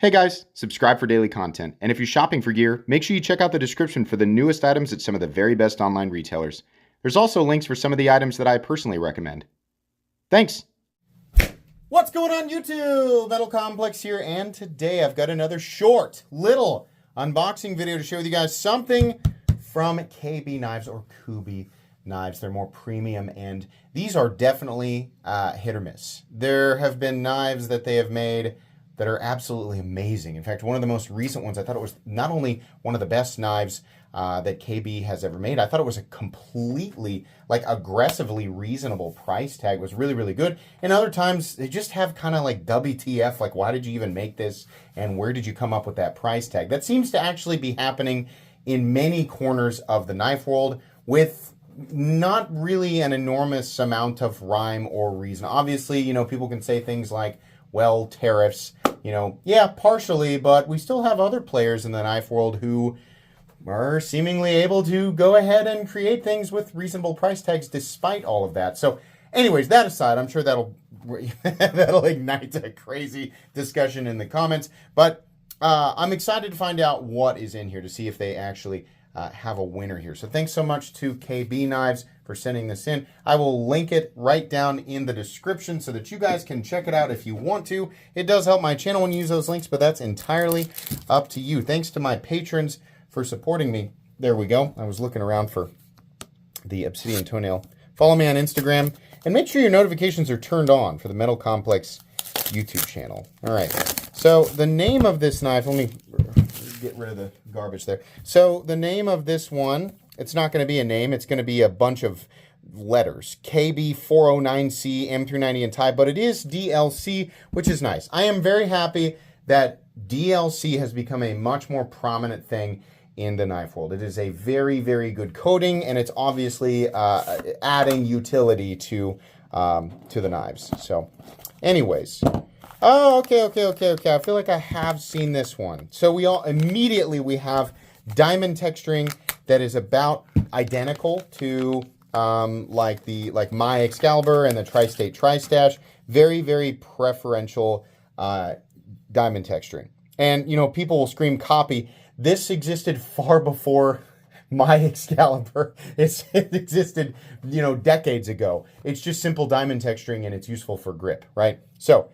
Hey guys, subscribe for daily content. And if you're shopping for gear, make sure you check out the description for the newest items at some of the very best online retailers. There's also links for some of the items that I personally recommend. Thanks! What's going on YouTube? Metal Complex here, and today I've got another short, little unboxing video to share with you guys. Something from KB knives or Kubey knives. They're more premium, and these are definitely hit or miss. There have been knives that they have made that are absolutely amazing. In fact, one of the most recent ones, I thought it was not only one of the best knives that KB has ever made, I thought it was a completely, aggressively reasonable price tag. It was really, really good. And other times, they just have kind of like WTF, like, why did you even make this? And where did you come up with that price tag? That seems to actually be happening in many corners of the knife world with not really an enormous amount of rhyme or reason. Obviously, you know, people can say things like, well, tariffs, yeah, partially, but we still have other players in the knife world who are seemingly able to go ahead and create things with reasonable price tags despite all of that. So anyways, that aside, I'm sure that'll ignite a crazy discussion in the comments, but I'm excited to find out what is in here to see if they actually have a winner here. So thanks so much to KB Knives for sending this in. I will link it right down in the description so that you guys can check it out if you want to. It does help my channel when you use those links, but that's entirely up to you. Thanks to my patrons for supporting me. There we go. I was looking around for the obsidian toenail. Follow me on Instagram and make sure your notifications are turned on for the Metal Complex YouTube channel. All right. So the name of this knife, let me get rid of the garbage there. So the name of this one, it's not going to be a name. It's going to be a bunch of letters. KB409C, M390 and tie, but it is DLC, which is nice. I am very happy that DLC has become a much more prominent thing in the knife world. It is a very, very good coating, and it's obviously adding utility to the knives. So anyways, oh, okay. I feel like I have seen this one. So we have diamond texturing that is about identical to like my Excalibur and the Tri-State Tri-Stash. Very, very preferential diamond texturing. And, people will scream copy. This existed far before my Excalibur. It existed, decades ago. It's just simple diamond texturing, and it's useful for grip, right? So,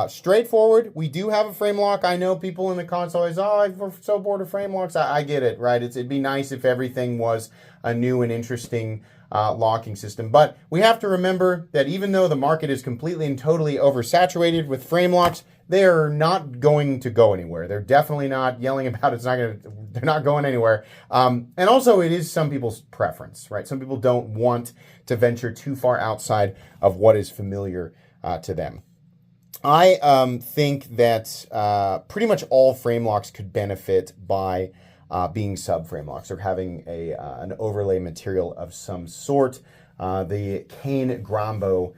straightforward. We do have a frame lock. I know people in the comments always, I'm so bored of frame locks. I get it, right? It'd be nice if everything was a new and interesting locking system. But we have to remember that even though the market is completely and totally oversaturated with frame locks, they're not going to go anywhere. They're definitely not yelling about it. They're not going anywhere. And also it is some people's preference, right? Some people don't want to venture too far outside of what is familiar to them. I think that pretty much all frame locks could benefit by being sub-frame locks or having an overlay material of some sort. The Kane Grombo,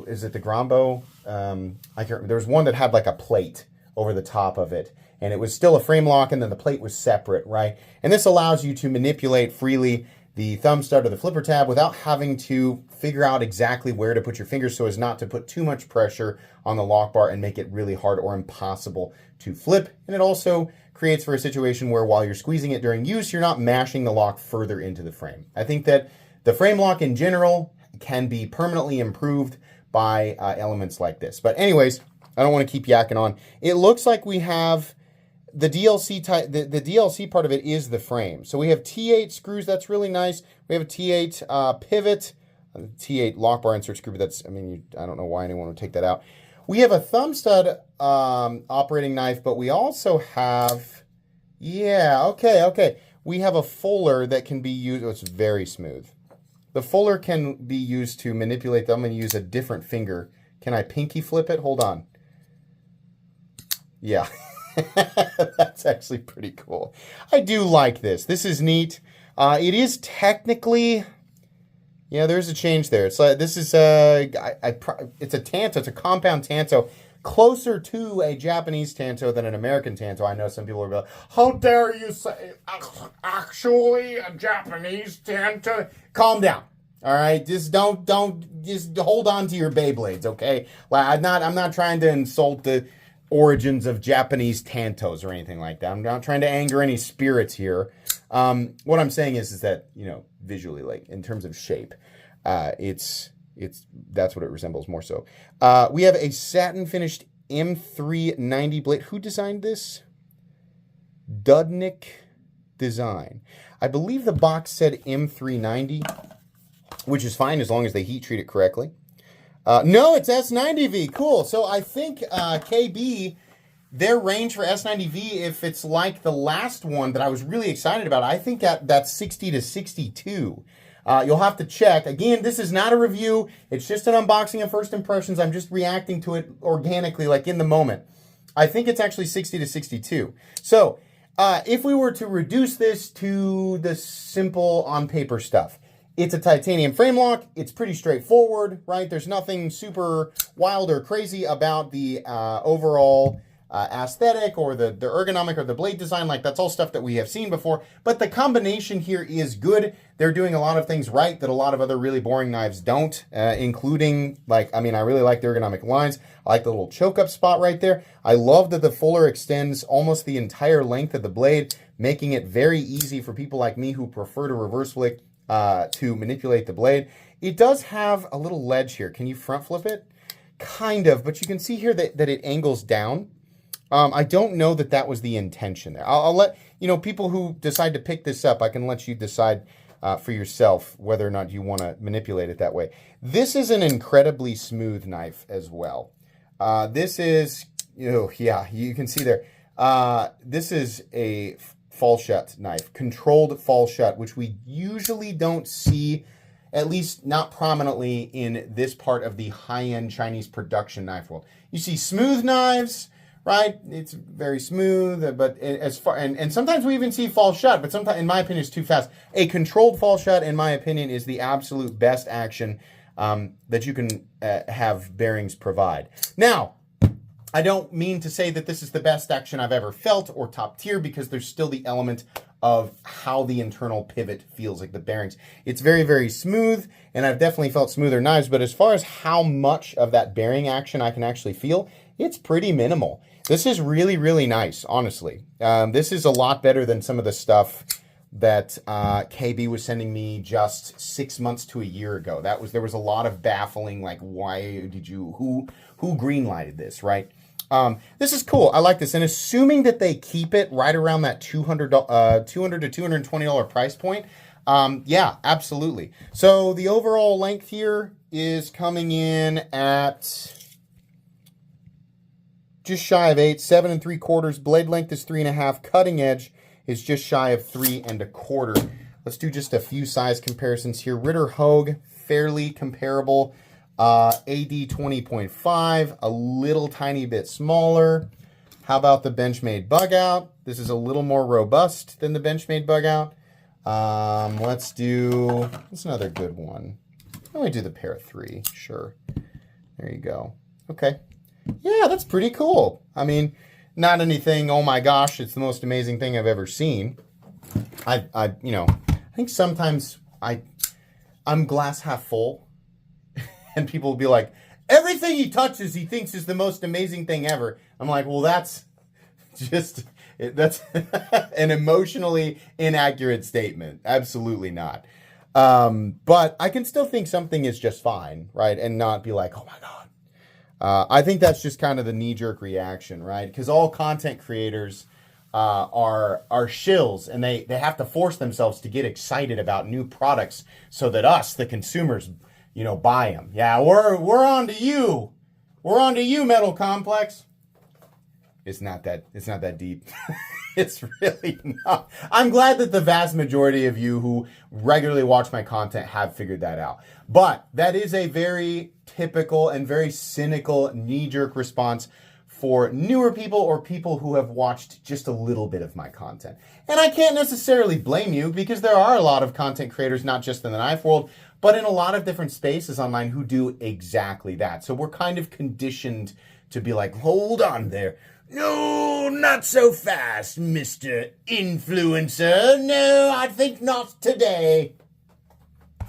is it the Grombo? I can't remember. There was one that had like a plate over the top of it, and it was still a frame lock, and then the plate was separate, right? And this allows you to manipulate freely the thumb stud or the flipper tab without having to figure out exactly where to put your fingers so as not to put too much pressure on the lock bar and make it really hard or impossible to flip. And it also creates for a situation where while you're squeezing it during use, you're not mashing the lock further into the frame. I think that the frame lock in general can be permanently improved by elements like this. But anyways, I don't want to keep yakking on. It looks like we have the DLC type, the DLC part of it is the frame. So we have T8 screws. That's really nice. We have a T8 pivot, T8 lock bar insert screw. But I don't know why anyone would take that out. We have a thumb stud operating knife, but we also have, okay. We have a fuller that can be used. Oh, it's very smooth. The fuller can be used to manipulate them and use a different finger. Can I pinky flip it? Hold on. Yeah. That's actually pretty cool. I do like this. This is neat. It is technically, there's a change there. It's like this is it's a tanto. It's a compound tanto, closer to a Japanese tanto than an American tanto. I know some people are like, "How dare you say actually a Japanese tanto?" Calm down. All right, just don't hold on to your Beyblades, okay? I'm not trying to insult the origins of Japanese tantos or anything like that. I'm not trying to anger any spirits here. What I'm saying is that, you know, visually, like in terms of shape, it's that's what it resembles more so. We have a satin finished M390 blade. Who designed this? Dudnik Design. I believe the box said M390, which is fine as long as they heat treat it correctly. No, it's S90V. Cool. So I think KB, their range for S90V, if it's like the last one that I was really excited about, I think that's 60 to 62. You'll have to check. Again, this is not a review. It's just an unboxing and first impressions. I'm just reacting to it organically, like in the moment. I think it's actually 60 to 62. So if we were to reduce this to the simple on paper stuff, it's a titanium frame lock. It's pretty straightforward, right? There's nothing super wild or crazy about the overall aesthetic or the ergonomic or the blade design. Like, that's all stuff that we have seen before. But the combination here is good. They're doing a lot of things right that a lot of other really boring knives don't, including, like, I mean, I really like the ergonomic lines. I like the little choke up spot right there. I love that the fuller extends almost the entire length of the blade, making it very easy for people like me who prefer to reverse flick to manipulate the blade. It does have a little ledge here. Can you front flip it? Kind of, but you can see here that it angles down. I don't know that that was the intention there. I'll let, you know, people who decide to pick this up, I can let you decide for yourself whether or not you want to manipulate it that way. This is an incredibly smooth knife as well. This is, yeah, you can see there. This is a fall shut knife, controlled fall shut, which we usually don't see, at least not prominently in this part of the high-end Chinese production knife world. You see smooth knives, right? It's very smooth, but as far, and sometimes we even see fall shut, but sometimes, in my opinion, it's too fast. A controlled fall shut, in my opinion, is the absolute best action that you can have bearings provide. Now, I don't mean to say that this is the best action I've ever felt or top tier, because there's still the element of how the internal pivot feels, like the bearings. It's very, very smooth, and I've definitely felt smoother knives, but as far as how much of that bearing action I can actually feel, it's pretty minimal. This is really, really nice, honestly. This is a lot better than some of the stuff that KB was sending me just 6 months to a year ago. There was a lot of baffling, like, why did you, who green-lighted this, right? This is cool. I like this. And assuming that they keep it right around that $200 to $220 price point, yeah, absolutely. So the overall length here is coming in at just shy of 8, 7 3/4. Blade length is 3.5. Cutting edge is just shy of 3 1/4. Let's do just a few size comparisons here. Ritter Hogue, fairly comparable. AD 20.5, a little tiny bit smaller. How about the Benchmade Bug Out? This is a little more robust than the Benchmade Bug Out. Let's do, that's another good one. Why don't we do the Para 3? Sure. There you go. Okay. Yeah, that's pretty cool. I mean, not anything, oh my gosh, it's the most amazing thing I've ever seen. I think sometimes I'm glass half full. And people will be like, everything he touches, he thinks is the most amazing thing ever. I'm like, well, that's an emotionally inaccurate statement. Absolutely not. But I can still think something is just fine, right? And not be like, oh my God. I think that's just kind of the knee-jerk reaction, right? Because all content creators are shills, and they have to force themselves to get excited about new products so that us, the consumers, buy them. Yeah, we're on to you. We're on to you, Metal Complex. It's not that deep. It's really not. I'm glad that the vast majority of you who regularly watch my content have figured that out. But that is a very typical and very cynical knee-jerk response for newer people or people who have watched just a little bit of my content. And I can't necessarily blame you, because there are a lot of content creators, not just in the knife world, but in a lot of different spaces online, who do exactly that. So we're kind of conditioned to be like, hold on there. No, not so fast, Mr. Influencer. No, I think not today.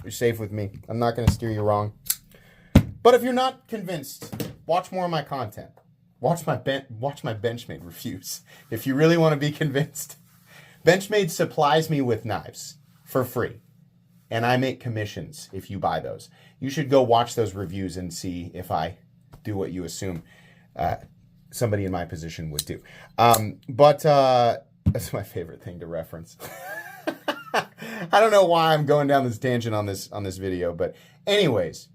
You're safe with me. I'm not going to steer you wrong. But if you're not convinced, watch more of my content. Watch my Benchmade reviews if you really want to be convinced. Benchmade supplies me with knives for free, and I make commissions if you buy those. You should go watch those reviews and see if I do what you assume somebody in my position would do. But that's my favorite thing to reference. I don't know why I'm going down this tangent on this video, but anyways,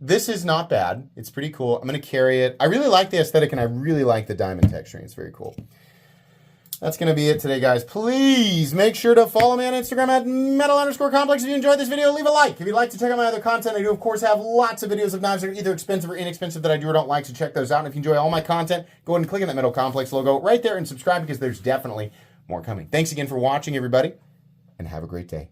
this is not bad. It's pretty cool. I'm going to carry it. I really like the aesthetic, and I really like the diamond texturing. It's very cool. That's going to be it today, guys. Please make sure to follow me on Instagram at metal_complex. If you enjoyed this video, leave a like. If you'd like to check out my other content, I do, of course, have lots of videos of knives that are either expensive or inexpensive that I do or don't like, so check those out. And if you enjoy all my content, go ahead and click on that Metal Complex logo right there and subscribe, because there's definitely more coming. Thanks again for watching, everybody, and have a great day.